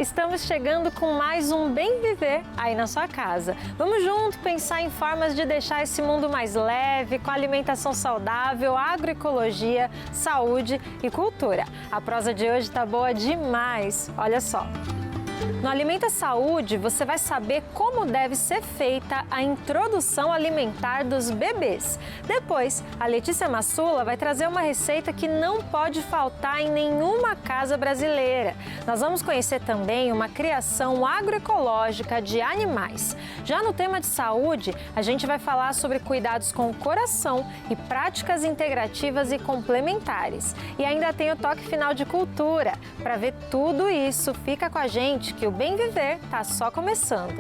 Estamos chegando com mais um Bem Viver aí na sua casa. Vamos junto pensar em formas de deixar esse mundo mais leve, com alimentação saudável, agroecologia, saúde e cultura. A prosa de hoje tá boa demais, olha só. No Alimenta Saúde, você vai saber como deve ser feita a introdução alimentar dos bebês. Depois, a Letícia Massula vai trazer uma receita que não pode faltar em nenhuma casa brasileira. Nós vamos conhecer também uma criação agroecológica de animais. Já no tema de saúde, a gente vai falar sobre cuidados com o coração e práticas integrativas e complementares. E ainda tem o toque final de cultura. Para ver tudo isso, fica com a gente que o Bem Viver está só começando.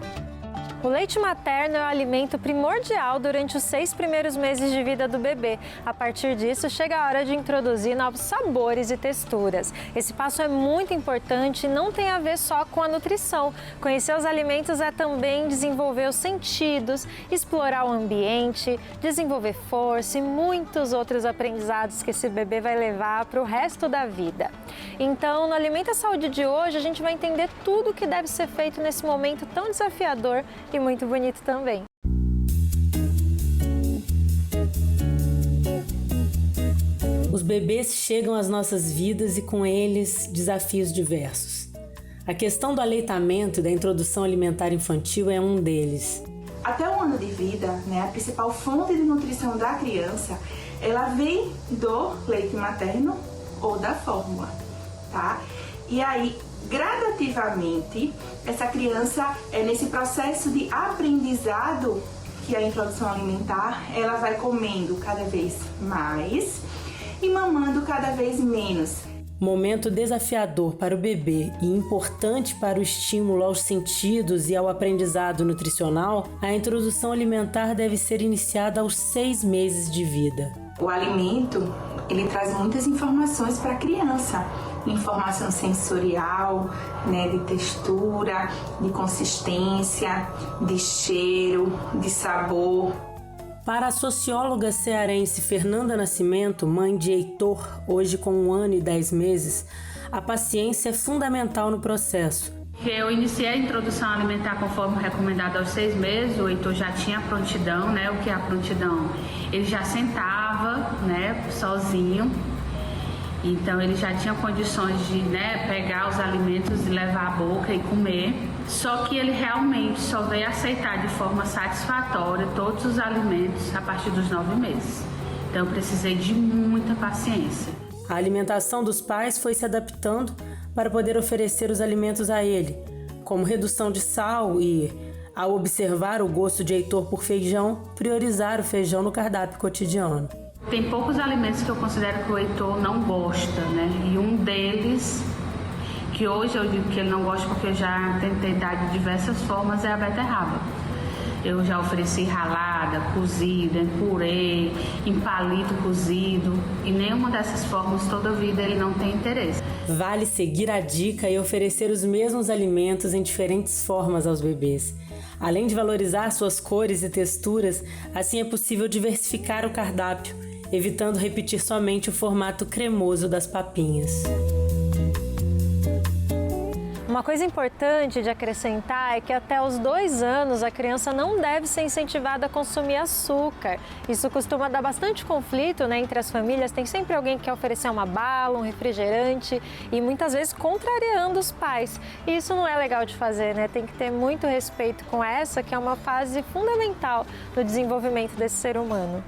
O leite materno é o alimento primordial durante os 6 primeiros meses de vida do bebê. A partir disso, chega a hora de introduzir novos sabores e texturas. Esse passo é muito importante e não tem a ver só com a nutrição. Conhecer os alimentos é também desenvolver os sentidos, explorar o ambiente, desenvolver força e muitos outros aprendizados que esse bebê vai levar para o resto da vida. Então, no Alimenta Saúde de hoje, a gente vai entender tudo o que deve ser feito nesse momento tão desafiador e muito bonito também. Os bebês chegam às nossas vidas e com eles desafios diversos. A questão do aleitamento e da introdução alimentar infantil é um deles. Até o ano de vida, a principal fonte de nutrição da criança, ela vem do leite materno ou da fórmula, tá? E aí, gradativamente, essa criança, nesse processo de aprendizado, que é a introdução alimentar, ela vai comendo cada vez mais e mamando cada vez menos. Momento desafiador para o bebê e importante para o estímulo aos sentidos e ao aprendizado nutricional, a introdução alimentar deve ser iniciada aos 6 meses de vida. O alimento, ele traz muitas informações para a criança. Informação sensorial, de textura, de consistência, de cheiro, de sabor. Para a socióloga cearense Fernanda Nascimento, mãe de Heitor, hoje com 1 ano e 10 meses, a paciência é fundamental no processo. Eu iniciei a introdução alimentar conforme recomendado aos 6 meses, o Heitor já tinha prontidão, O que é a prontidão? Ele já sentava, sozinho. Então ele já tinha condições de pegar os alimentos e levar à boca e comer. Só que ele realmente só veio aceitar de forma satisfatória todos os alimentos a partir dos 9 meses. Então eu precisei de muita paciência. A alimentação dos pais foi se adaptando para poder oferecer os alimentos a ele, como redução de sal e, ao observar o gosto de Heitor por feijão, priorizar o feijão no cardápio cotidiano. Tem poucos alimentos que eu considero que o Heitor não gosta, E um deles, que hoje eu digo que ele não gosta porque eu já tentei dar de diversas formas, é a beterraba. Eu já ofereci ralada, cozida, em purê, em palito cozido, e nenhuma dessas formas toda a vida ele não tem interesse. Vale seguir a dica e oferecer os mesmos alimentos em diferentes formas aos bebês. Além de valorizar suas cores e texturas, assim é possível diversificar o cardápio, evitando repetir somente o formato cremoso das papinhas. Uma coisa importante de acrescentar é que até os 2 anos a criança não deve ser incentivada a consumir açúcar. Isso costuma dar bastante conflito, entre as famílias. Tem sempre alguém que quer oferecer uma bala, um refrigerante e muitas vezes contrariando os pais. E isso não é legal de fazer, Tem que ter muito respeito com essa, que é uma fase fundamental no desenvolvimento desse ser humano.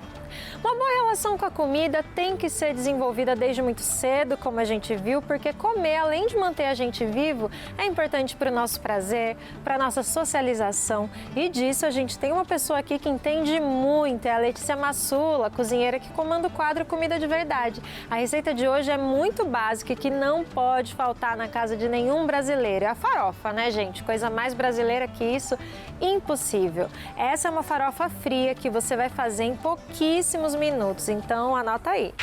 Uma boa relação com a comida tem que ser desenvolvida desde muito cedo, como a gente viu, porque comer, além de manter a gente vivo, é importante para o nosso prazer, para a nossa socialização. E disso a gente tem uma pessoa aqui que entende muito, é a Letícia Massula, cozinheira que comanda o quadro Comida de Verdade. A receita de hoje é muito básica e que não pode faltar na casa de nenhum brasileiro. É a farofa, gente? Coisa mais brasileira que isso, impossível. Essa é uma farofa fria que você vai fazer em pouquíssimos minutos, então anota aí.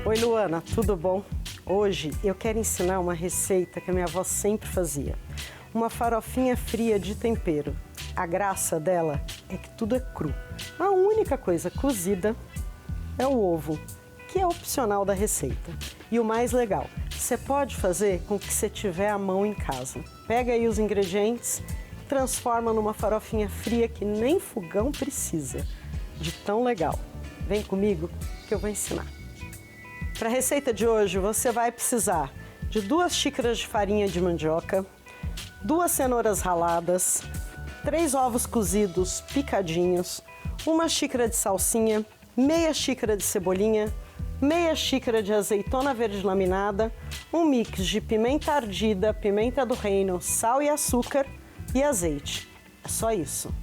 Oi Luana, tudo bom? Hoje eu quero ensinar uma receita que a minha avó sempre fazia. Uma farofinha fria de tempero. A graça dela é que tudo é cru. A única coisa cozida é o ovo. que é opcional da receita. E o mais legal, você pode fazer com o que você tiver à mão em casa. Pega aí os ingredientes, transforma numa farofinha fria que nem fogão precisa, de tão legal. Vem comigo que eu vou ensinar. Para a receita de hoje, você vai precisar de 2 xícaras de farinha de mandioca, 2 cenouras raladas, 3 ovos cozidos picadinhos, 1 xícara de salsinha, meia xícara de cebolinha, meia xícara de azeitona verde laminada, um mix de pimenta ardida, pimenta do reino, sal e açúcar e azeite. É só isso.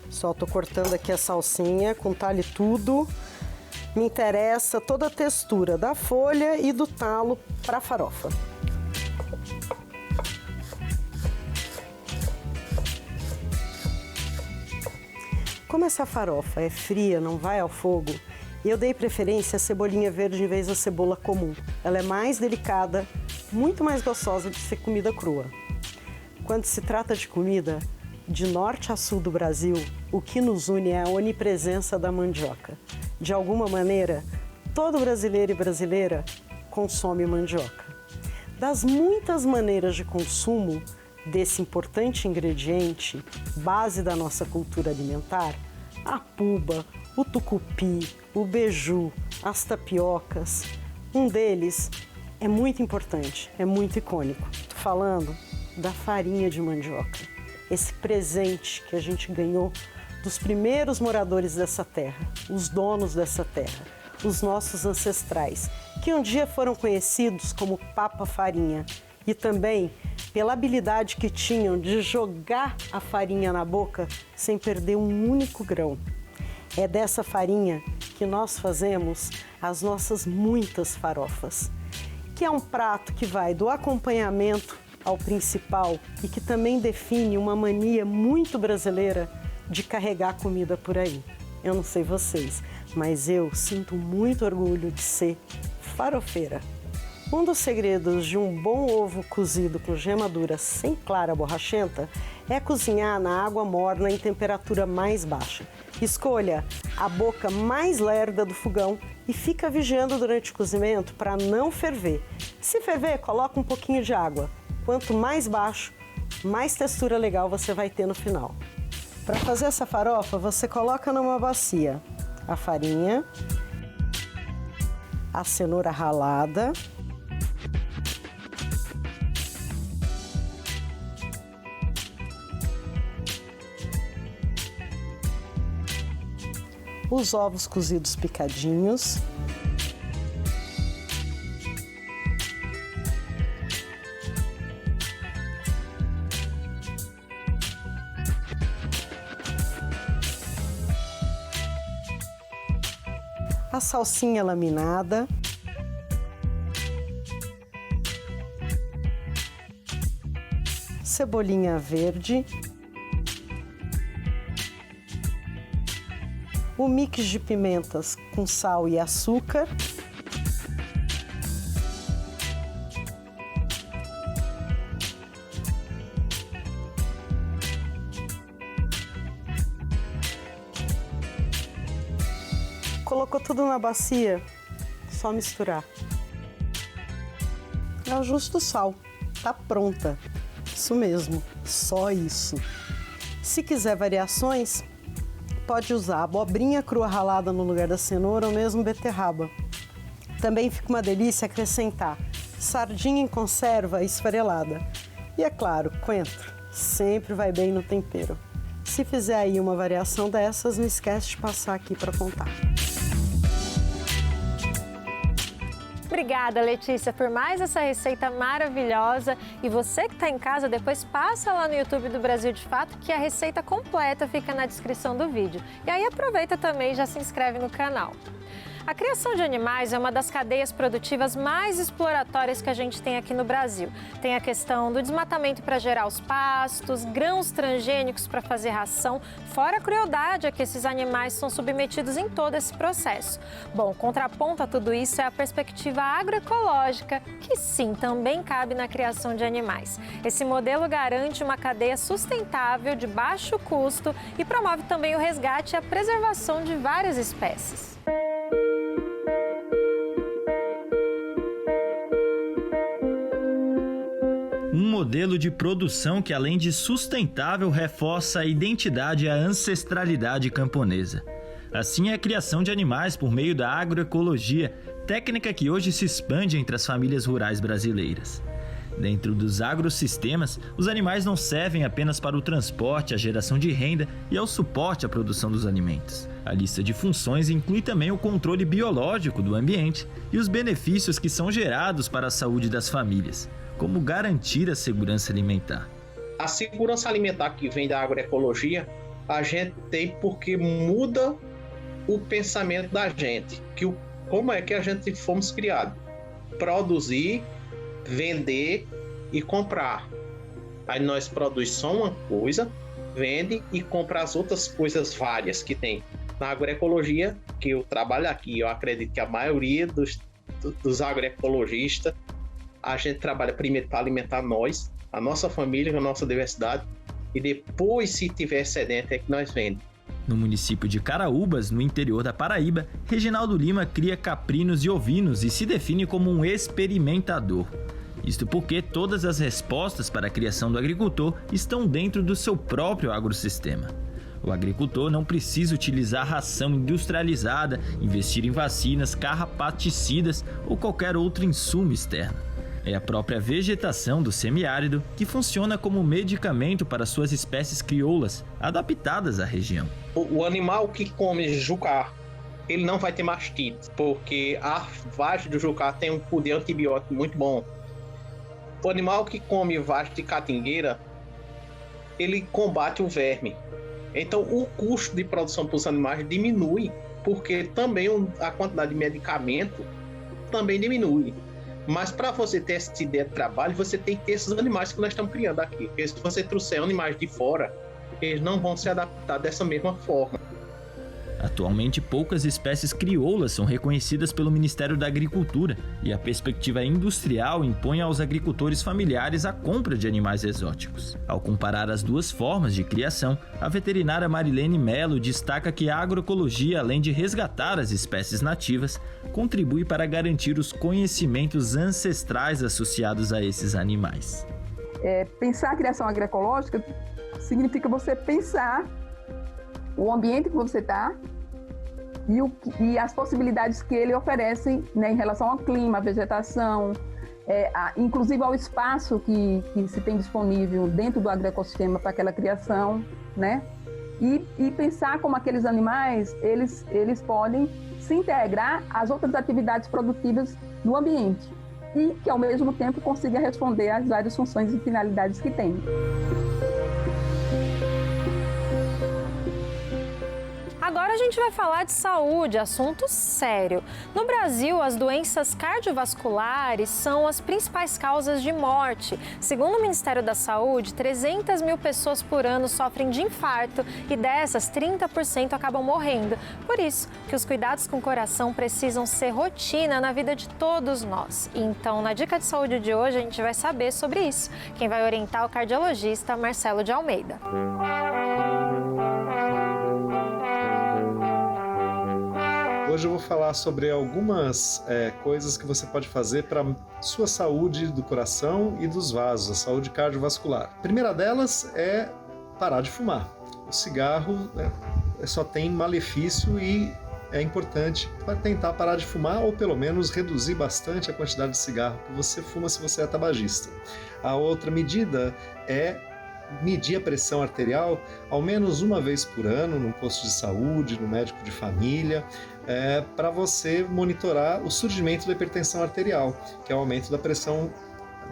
Só tô cortando aqui a salsinha com talhe e tudo. Me interessa toda a textura da folha e do talo para a farofa. Como essa farofa é fria, não vai ao fogo, eu dei preferência à cebolinha verde em vez da cebola comum. Ela é mais delicada, muito mais gostosa de ser comida crua. Quando se trata de comida, de norte a sul do Brasil, o que nos une é a onipresença da mandioca. De alguma maneira, todo brasileiro e brasileira consome mandioca. Das muitas maneiras de consumo desse importante ingrediente, base da nossa cultura alimentar, a puba, o tucupi, o beiju, as tapiocas, um deles é muito importante, é muito icônico. Estou falando da farinha de mandioca, esse presente que a gente ganhou dos primeiros moradores dessa terra, os donos dessa terra, os nossos ancestrais, que um dia foram conhecidos como Papa Farinha e também pela habilidade que tinham de jogar a farinha na boca sem perder um único grão. É dessa farinha que nós fazemos as nossas muitas farofas, que é um prato que vai do acompanhamento ao principal e que também define uma mania muito brasileira de carregar comida por aí. Eu não sei vocês, mas eu sinto muito orgulho de ser farofeira. Um dos segredos de um bom ovo cozido com gema dura sem clara borrachenta é cozinhar na água morna em temperatura mais baixa. Escolha a boca mais lerda do fogão e fica vigiando durante o cozimento para não ferver. Se ferver, coloca um pouquinho de água. Quanto mais baixo, mais textura legal você vai ter no final. Para fazer essa farofa, você coloca numa bacia a farinha, a cenoura ralada, os ovos cozidos picadinhos, a salsinha laminada, cebolinha verde, o mix de pimentas com sal e açúcar, colocou tudo na bacia, só misturar. É o justo sal, tá pronta. Isso mesmo, só isso. Se quiser variações, pode usar abobrinha crua ralada no lugar da cenoura ou mesmo beterraba. Também fica uma delícia acrescentar sardinha em conserva esfarelada. E é claro, coentro, sempre vai bem no tempero. Se fizer aí uma variação dessas, não esquece de passar aqui para contar. Obrigada, Letícia, por mais essa receita maravilhosa. E você que está em casa, depois passa lá no YouTube do Brasil de Fato, que a receita completa fica na descrição do vídeo. E aí aproveita também e já se inscreve no canal. A criação de animais é uma das cadeias produtivas mais exploratórias que a gente tem aqui no Brasil. Tem a questão do desmatamento para gerar os pastos, grãos transgênicos para fazer ração, fora a crueldade a que esses animais são submetidos em todo esse processo. Bom, contraponto a tudo isso é a perspectiva agroecológica, que sim, também cabe na criação de animais. Esse modelo garante uma cadeia sustentável, de baixo custo e promove também o resgate e a preservação de várias espécies. Um modelo de produção que, além de sustentável, reforça a identidade e a ancestralidade camponesa. Assim é a criação de animais por meio da agroecologia, técnica que hoje se expande entre as famílias rurais brasileiras. Dentro dos agrossistemas, os animais não servem apenas para o transporte, a geração de renda e ao suporte à produção dos alimentos. A lista de funções inclui também o controle biológico do ambiente e os benefícios que são gerados para a saúde das famílias, como garantir a segurança alimentar. A segurança alimentar que vem da agroecologia, a gente tem porque muda o pensamento da gente, como é que a gente fomos criados. Produzir, vender e comprar. Aí nós produzimos só uma coisa, vende e compra as outras coisas várias que tem. Na agroecologia, que eu trabalho aqui, eu acredito que a maioria dos agroecologistas, a gente trabalha primeiro para alimentar nós, a nossa família, a nossa diversidade, e depois, se tiver excedente, é que nós vendemos. No município de Caraúbas, no interior da Paraíba, Reginaldo Lima cria caprinos e ovinos e se define como um experimentador. Isto porque todas as respostas para a criação do agricultor estão dentro do seu próprio agrossistema. O agricultor não precisa utilizar ração industrializada, investir em vacinas, carrapaticidas ou qualquer outro insumo externo. É a própria vegetação do semiárido que funciona como medicamento para suas espécies crioulas, adaptadas à região. O animal que come jucá, ele não vai ter mastite, porque a vagem do jucá tem um poder antibiótico muito bom. O animal que come vagem de catingueira, ele combate o verme. Então o custo de produção para os animais diminui, porque também a quantidade de medicamento também diminui. Mas para você ter essa ideia de trabalho, você tem que ter esses animais que nós estamos criando aqui. Porque se você trouxer animais de fora, eles não vão se adaptar dessa mesma forma. Atualmente, poucas espécies crioulas são reconhecidas pelo Ministério da Agricultura e a perspectiva industrial impõe aos agricultores familiares a compra de animais exóticos. Ao comparar as duas formas de criação, a veterinária Marilene Melo destaca que a agroecologia, além de resgatar as espécies nativas, contribui para garantir os conhecimentos ancestrais associados a esses animais. Pensar a criação agroecológica significa você pensar o ambiente que você está e as possibilidades que ele oferece, né, em relação ao clima, à vegetação, inclusive ao espaço que se tem disponível dentro do agroecossistema para aquela criação, né? E pensar como aqueles animais, eles podem se integrar às outras atividades produtivas no ambiente e que, ao mesmo tempo, consiga responder às várias funções e finalidades que tem. Agora a gente vai falar de saúde, assunto sério. No Brasil, as doenças cardiovasculares são as principais causas de morte. Segundo o Ministério da Saúde, 300 mil pessoas por ano sofrem de infarto e dessas, 30% acabam morrendo. Por isso que os cuidados com o coração precisam ser rotina na vida de todos nós. Então, na Dica de Saúde de hoje, a gente vai saber sobre isso. Quem vai orientar é o cardiologista Marcelo de Almeida. Hoje eu vou falar sobre algumas coisas que você pode fazer para a sua saúde do coração e dos vasos, a saúde cardiovascular. A primeira delas é parar de fumar. O cigarro só tem malefício e é importante tentar parar de fumar ou pelo menos reduzir bastante a quantidade de cigarro que você fuma se você é tabagista. A outra medida é medir a pressão arterial ao menos uma vez por ano no posto de saúde, no médico de família, para você monitorar o surgimento da hipertensão arterial, que é o aumento da pressão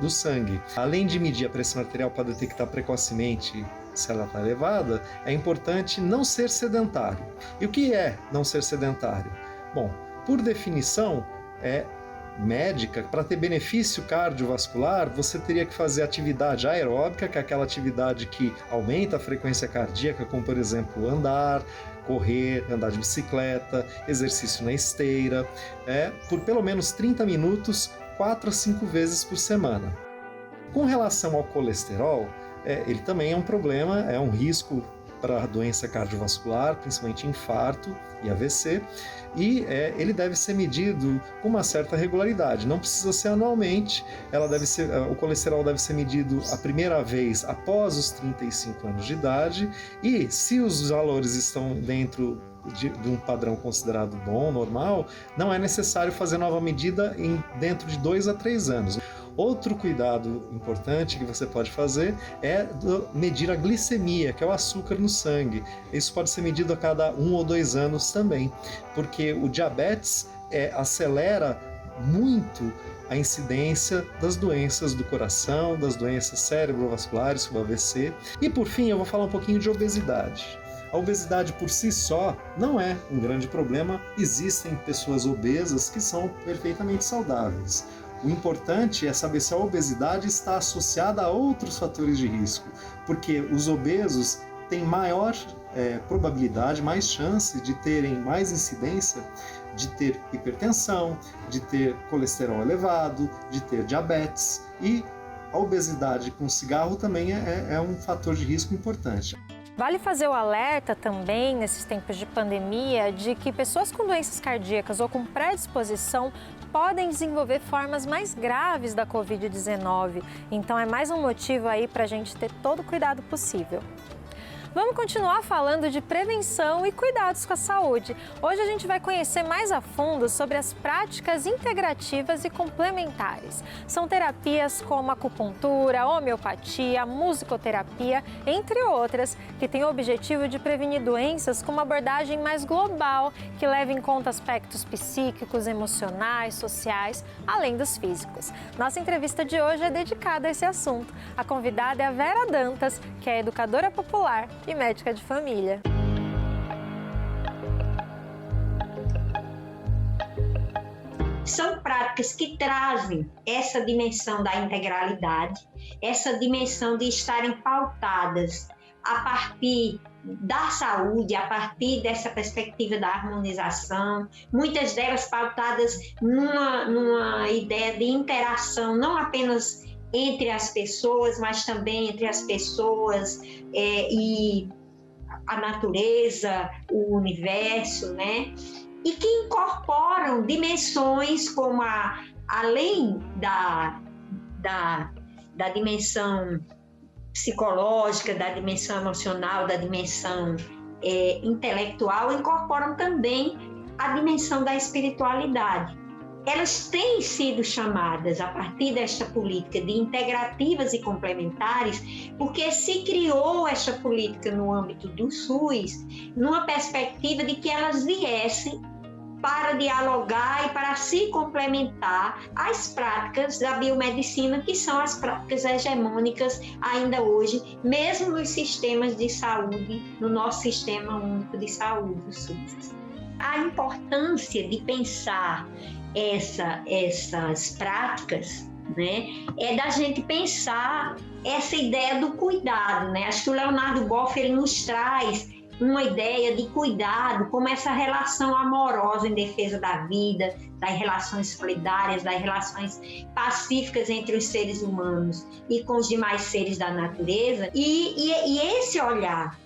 do sangue. Além de medir a pressão arterial para detectar precocemente se ela está elevada, é importante não ser sedentário. E o que é não ser sedentário? Bom, por definição, médica, para ter benefício cardiovascular, você teria que fazer atividade aeróbica, que é aquela atividade que aumenta a frequência cardíaca, como por exemplo andar, correr, andar de bicicleta, exercício na esteira, por pelo menos 30 minutos, 4 a 5 vezes por semana. Com relação ao colesterol, ele também é um problema, é um risco para a doença cardiovascular, principalmente infarto e AVC, e ele deve ser medido com uma certa regularidade, não precisa ser anualmente, o colesterol deve ser medido a primeira vez após os 35 anos de idade, e se os valores estão dentro de um padrão considerado bom, normal, não é necessário fazer nova medida dentro de 2 a 3 anos. Outro cuidado importante que você pode fazer é medir a glicemia, que é o açúcar no sangue. Isso pode ser medido a cada 1 ou 2 anos também, porque o diabetes acelera muito a incidência das doenças do coração, das doenças cerebrovasculares, como AVC. E por fim, eu vou falar um pouquinho de obesidade. A obesidade por si só não é um grande problema, existem pessoas obesas que são perfeitamente saudáveis. O importante é saber se a obesidade está associada a outros fatores de risco, porque os obesos têm maior probabilidade, mais chance de terem mais incidência de ter hipertensão, de ter colesterol elevado, de ter diabetes, e a obesidade com cigarro também é um fator de risco importante. Vale fazer o alerta também, nesses tempos de pandemia, de que pessoas com doenças cardíacas ou com predisposição podem desenvolver formas mais graves da Covid-19. Então é mais um motivo aí para a gente ter todo o cuidado possível. Vamos continuar falando de prevenção e cuidados com a saúde. Hoje a gente vai conhecer mais a fundo sobre as práticas integrativas e complementares. São terapias como acupuntura, homeopatia, musicoterapia, entre outras, que têm o objetivo de prevenir doenças com uma abordagem mais global, que leva em conta aspectos psíquicos, emocionais, sociais, além dos físicos. Nossa entrevista de hoje é dedicada a esse assunto. A convidada é a Vera Dantas, que é educadora popular e médica de família. São práticas que trazem essa dimensão da integralidade, essa dimensão de estarem pautadas a partir da saúde, a partir dessa perspectiva da harmonização, muitas delas pautadas numa ideia de interação, não apenas entre as pessoas, mas também entre as pessoas e a natureza, o universo, né? E que incorporam dimensões como além da dimensão psicológica, da dimensão emocional, da dimensão intelectual, incorporam também a dimensão da espiritualidade. Elas têm sido chamadas, a partir desta política de integrativas e complementares, porque se criou esta política no âmbito do SUS, numa perspectiva de que elas viessem para dialogar e para se complementar às práticas da biomedicina, que são as práticas hegemônicas ainda hoje, mesmo nos sistemas de saúde, no nosso Sistema Único de Saúde, o SUS. A importância de pensar essas práticas, né, é da gente pensar essa ideia do cuidado, né? Acho que o Leonardo Boff ele nos traz uma ideia de cuidado como essa relação amorosa em defesa da vida, das relações solidárias, das relações pacíficas entre os seres humanos e com os demais seres da natureza, e esse olhar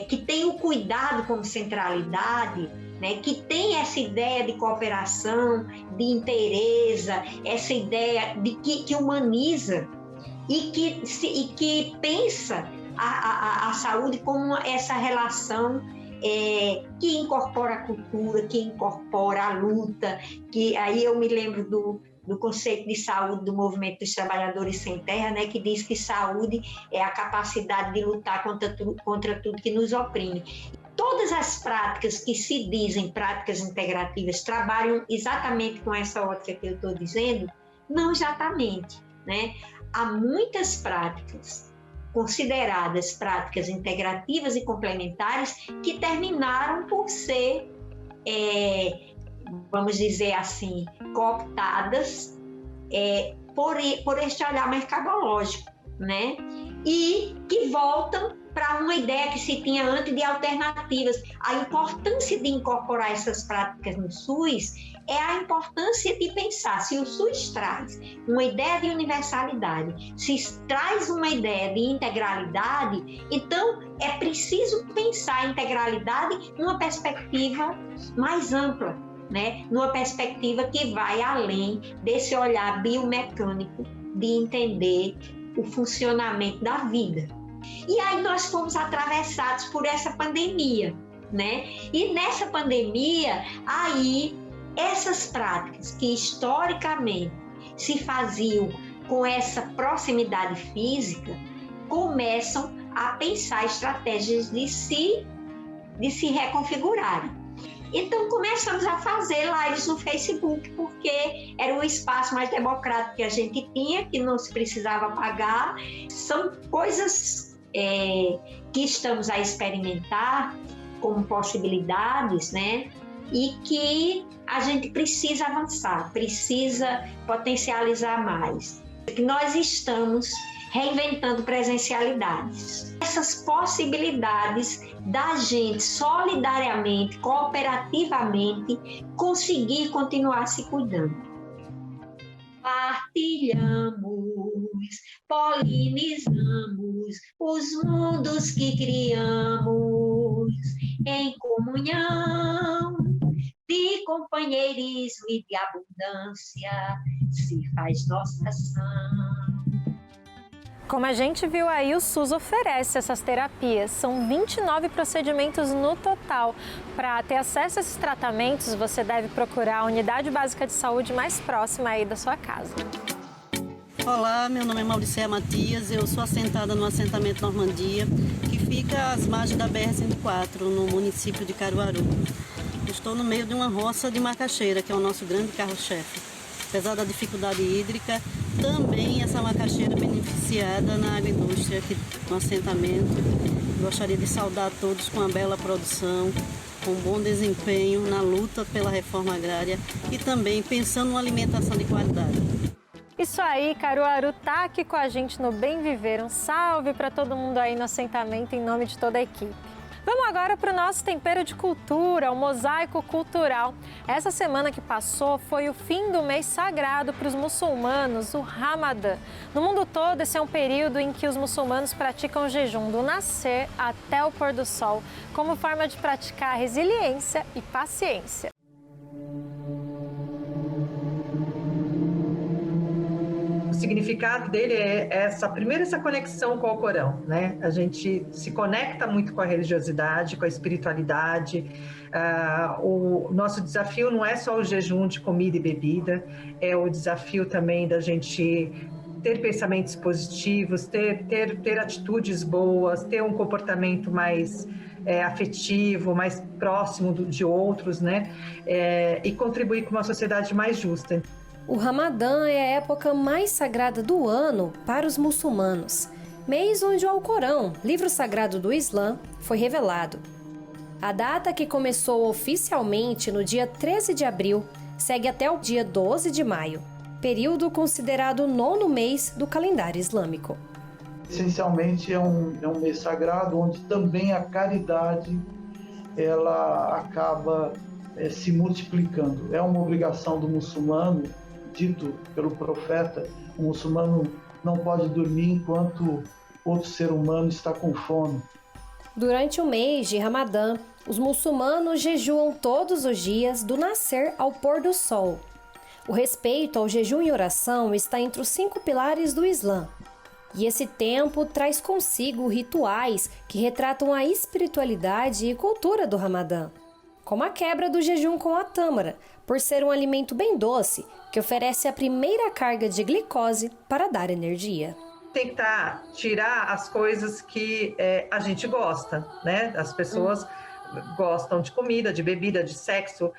que tem o cuidado como centralidade, né, que tem essa ideia de cooperação, de inteireza, essa ideia de que humaniza e que pensa a saúde como essa relação que incorpora a cultura, que incorpora a luta, que aí eu me lembro do conceito de saúde do Movimento dos Trabalhadores Sem Terra, né, que diz que saúde é a capacidade de lutar contra tudo que nos oprime. Todas as práticas que se dizem práticas integrativas trabalham exatamente com essa ótica que eu estou dizendo? Não exatamente, né? Há muitas práticas consideradas práticas integrativas e complementares que terminaram por ser vamos dizer assim, cooptadas por este olhar mercadológico, né? E que voltam para uma ideia que se tinha antes de alternativas. A importância de incorporar essas práticas no SUS é a importância de pensar, se o SUS traz uma ideia de universalidade, se traz uma ideia de integralidade, então é preciso pensar a integralidade numa perspectiva mais ampla, né? Numa perspectiva que vai além desse olhar biomecânico de entender o funcionamento da vida. E aí nós fomos atravessados por essa pandemia, né? E nessa pandemia, aí essas práticas que historicamente se faziam com essa proximidade física começam a pensar estratégias de se reconfigurarem. Então começamos a fazer lives no Facebook, porque era o espaço mais democrático que a gente tinha, que não se precisava pagar. São coisas que estamos a experimentar como possibilidades, né? E que a gente precisa avançar, precisa potencializar mais. Nós estamos reinventando presencialidades. Essas possibilidades da gente solidariamente, cooperativamente, conseguir continuar se cuidando. Partilhamos, polinizamos os mundos que criamos em comunhão de companheirismo e de abundância se faz nossa ação. Como a gente viu aí, o SUS oferece essas terapias. São 29 procedimentos no total. Para ter acesso a esses tratamentos, você deve procurar a unidade básica de saúde mais próxima aí da sua casa. Olá, meu nome é Mauricéia Matias, eu sou assentada no assentamento Normandia, que fica às margens da BR-104, no município de Caruaru. Estou no meio de uma roça de macaxeira, que é o nosso grande carro-chefe. Apesar da dificuldade hídrica, também essa macaxeira é beneficiada na agroindústria aqui no assentamento. Gostaria de saudar todos com uma bela produção, com um bom desempenho na luta pela reforma agrária e também pensando numa alimentação de qualidade. Isso aí, Caruaru tá aqui com a gente no Bem Viver. Um salve para todo mundo aí no assentamento em nome de toda a equipe. Vamos agora para o nosso tempero de cultura, o mosaico cultural. Essa semana que passou foi o fim do mês sagrado para os muçulmanos, o Ramadã. No mundo todo, esse é um período em que os muçulmanos praticam o jejum do nascer até o pôr do sol, como forma de praticar resiliência e paciência. O significado dele é essa conexão com o Corão, né? A gente se conecta muito com a religiosidade, com a espiritualidade. O nosso desafio não é só o jejum de comida e bebida, é o desafio também da gente ter pensamentos positivos, ter atitudes boas, ter um comportamento mais afetivo, mais próximo de outros, né? E contribuir com uma sociedade mais justa. O Ramadã é a época mais sagrada do ano para os muçulmanos, mês onde o Alcorão, livro sagrado do Islã, foi revelado. A data, que começou oficialmente no dia 13 de abril, segue até o dia 12 de maio, período considerado o 9º mês do calendário islâmico. Essencialmente é um mês sagrado onde também a caridade ela acaba se multiplicando. É uma obrigação do muçulmano, dito pelo profeta, o muçulmano não pode dormir enquanto outro ser humano está com fome. Durante o mês de Ramadã, os muçulmanos jejuam todos os dias do nascer ao pôr do sol. O respeito ao jejum e oração está entre os 5 pilares do Islã. E esse tempo traz consigo rituais que retratam a espiritualidade e cultura do Ramadã, como a quebra do jejum com a tâmara, por ser um alimento bem doce, que oferece a primeira carga de glicose para dar energia. Tentar tirar as coisas que a gente gosta, né? As pessoas gostam de comida, de bebida, de sexo,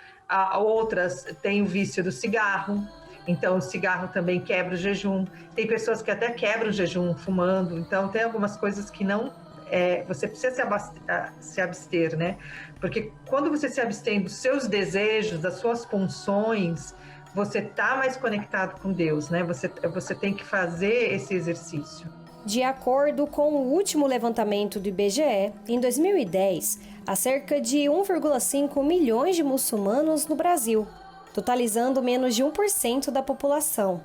outras têm o vício do cigarro, então o cigarro também quebra o jejum. Tem pessoas que até quebram o jejum fumando, então tem algumas coisas que não você precisa se abster, né? Porque quando você se abstém dos seus desejos, das suas funções, você está mais conectado com Deus, né? Você tem que fazer esse exercício. De acordo com o último levantamento do IBGE, em 2010, há cerca de 1,5 milhões de muçulmanos no Brasil, totalizando menos de 1% da população.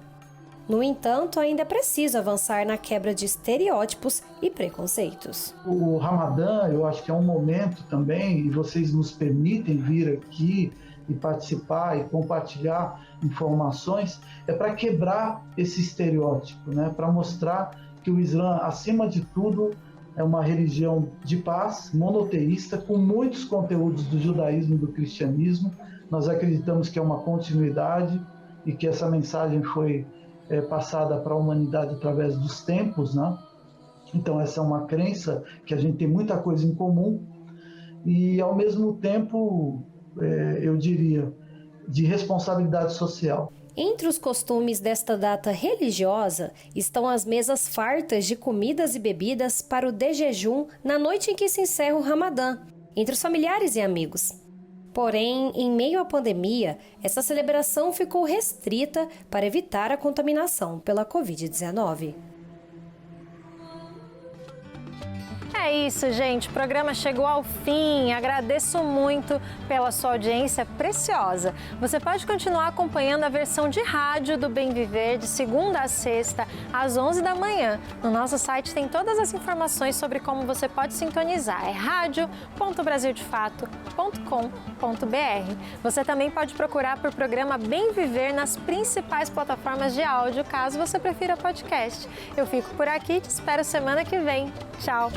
No entanto, ainda é preciso avançar na quebra de estereótipos e preconceitos. O Ramadã, eu acho que é um momento também, e vocês nos permitem vir aqui e participar e compartilhar informações, é para quebrar esse estereótipo, né? Para mostrar que o Islã, acima de tudo, é uma religião de paz, monoteísta, com muitos conteúdos do judaísmo e do cristianismo. Nós acreditamos que é uma continuidade e que essa mensagem foi passada para a humanidade através dos tempos, né? Então essa é uma crença que a gente tem muita coisa em comum e, ao mesmo tempo, eu diria, de responsabilidade social. Entre os costumes desta data religiosa estão as mesas fartas de comidas e bebidas para o desjejum na noite em que se encerra o Ramadã, entre os familiares e amigos. Porém, em meio à pandemia, essa celebração ficou restrita para evitar a contaminação pela Covid-19. É isso, gente. O programa chegou ao fim. Agradeço muito pela sua audiência preciosa. Você pode continuar acompanhando a versão de rádio do Bem Viver de segunda a sexta, às 11 da manhã. No nosso site tem todas as informações sobre como você pode sintonizar. É radio.brasildefato.com.br. Você também pode procurar por programa Bem Viver nas principais plataformas de áudio, caso você prefira podcast. Eu fico por aqui e te espero semana que vem. Tchau!